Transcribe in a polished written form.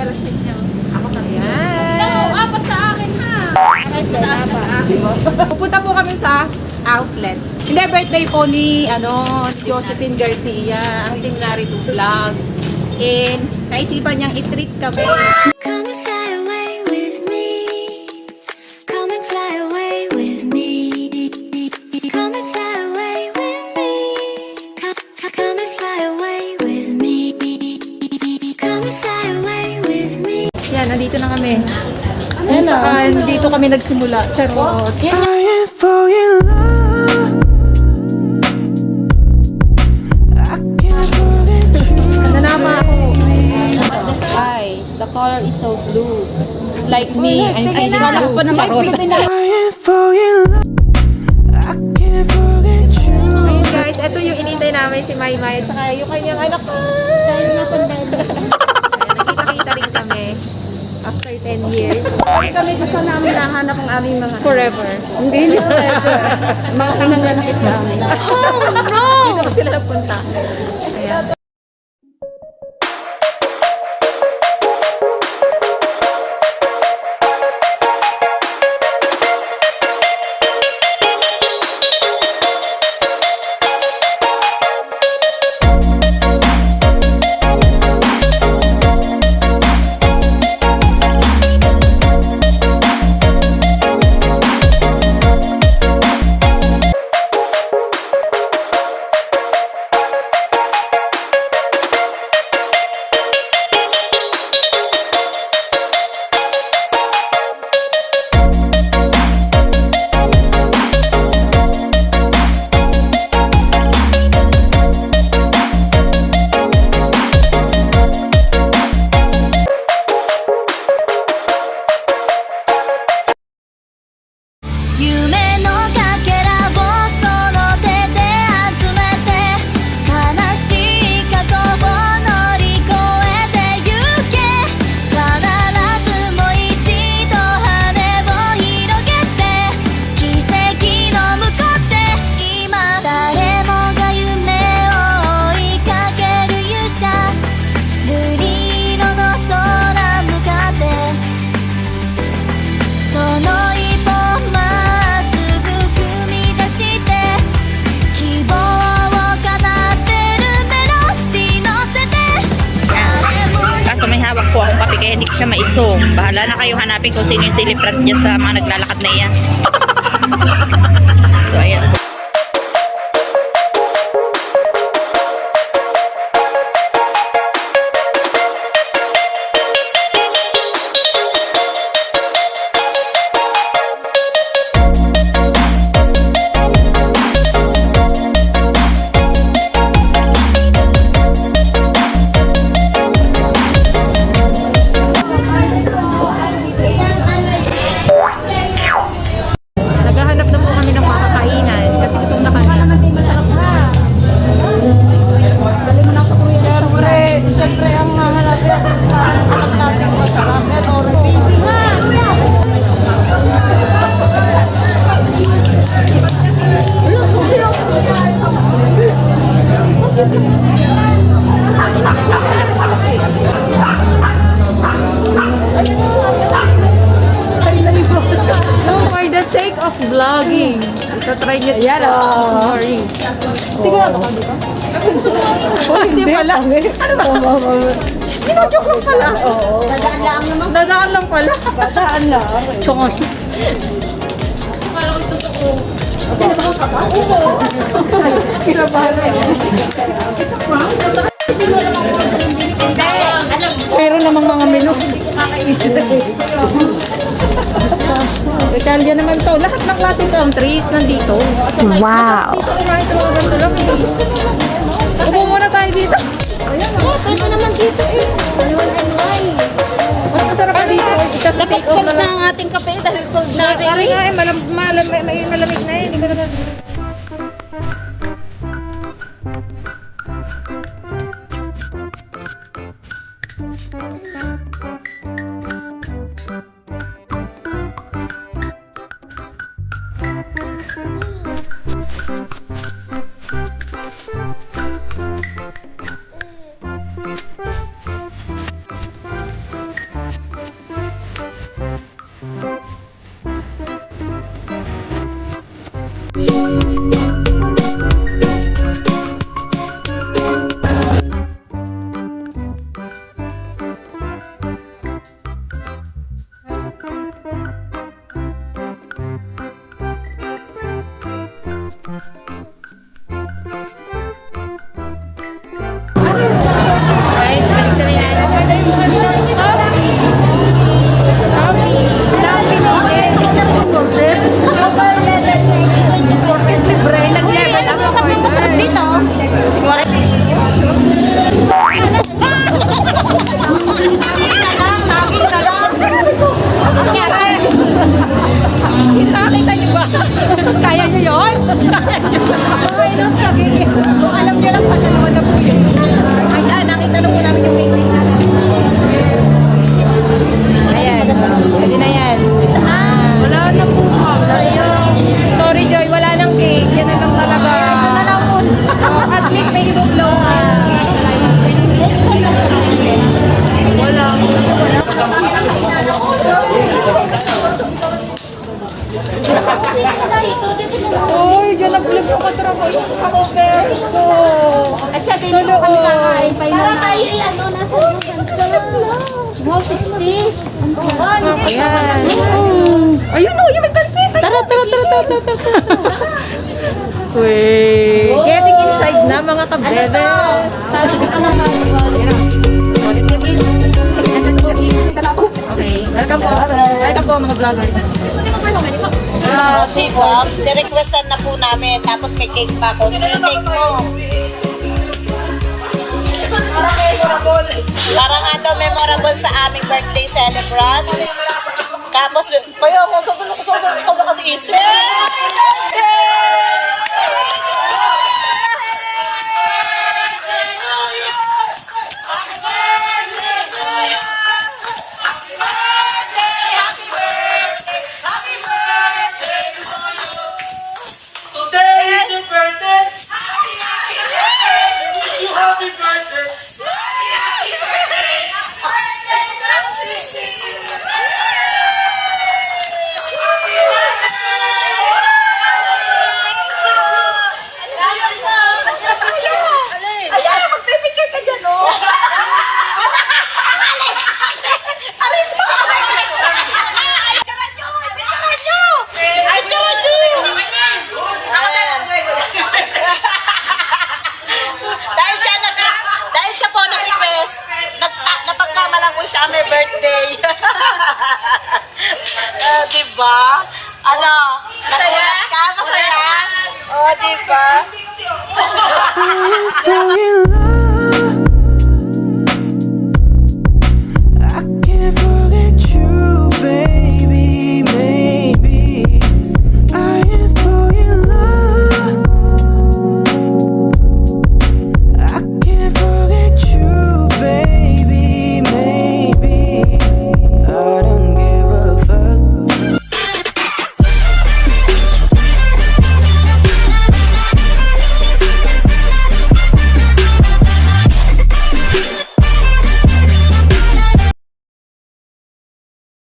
receipt niya. Ako na. Yan. No, apat sa akin ha. Mataas na sa akin. Pupunta po kami sa outlet. Hindi, birthday po ni Josephine Garcia, ang Team Narito Vlog. And naisipan niyang i-treat kami. Come and fly away with me. Come and fly away with me. Come and fly away with me. Come and fly away with me. Come and fly away with me. Yan, nandito na kami. Yan na, dito kami nagsimula. Charot. Yan. I am falling in love. I can't forget you. Nanama ako. The sky, the color is so blue. Like me, I'm feeling blue. Charot. I am falling in love. I can't forget you. Ayun guys, ito yung inintay namin si Maymay at saka yung kanyang anak ko. Nakita-kita rin kami after 10 years. Kami gusto namin nahanap ang aming mga... Forever. Hindi forever. Mga pinanganakit sa amin. Hindi ko sila napunta. Ayan. Kaya hindi ko siya maisong. Bahala na kayo hanapin kung sino yung siliprat niya sa mga naglalakad na yan. So, ayan. Naghahanap na po kami ng makakainan kasi gutom na kami. Siyempre ang hahanapin natin masarap. Or baby ha! For the sake of vlogging. Ito try nyo. Yan sorry. Sigurado ka dito? Hindi pala. Ano ba? Joke lang pala. Dadaan lang naman. Dadaan lang pala. Dadaan lang. Chongoy. Akala ko totoo. Kinabahan ka ba? Kinabahan na yun. Pero namang mga menu. Italia naman to. Lahat ng klaseng countries nandito. Wow. Dito kumain sa mga ganito lang. Upo muna tayo dito. Pwede naman dito eh. Mas masarap pa dito. Kasi take off Cold na na lang. ang ating kape dahil cold na rin. Ari nga eh, malamig na eh. Very good. At siya din yung kakain pa Para tayo ano, nasa yung bansa. Wow, 60s. Ayan. Ayun o, yung may pansit. Tara. Wait. Getting inside na mga kabebe. Welcome po. Welcome po mga vloggers. Diba? Nirequestan na po namin. Tapos may cake pa ako. Yung cake mo. Para nga daw memorable sa aming birthday celebrant. Tapos, kaya ako, sabi ikaw nakatiisip. Today is your birthday. Wish you happy birthday. Ayan, magpipicture ka dyan, oh. Aray mo! Picturean nyo! Picturean nyo! I told you! Ayan. Dahil siya po nag-request, napagkamalan ko siya may birthday. Diba? Ano? Nagulat ka? Masaya? Oh, diba? I am falling in love.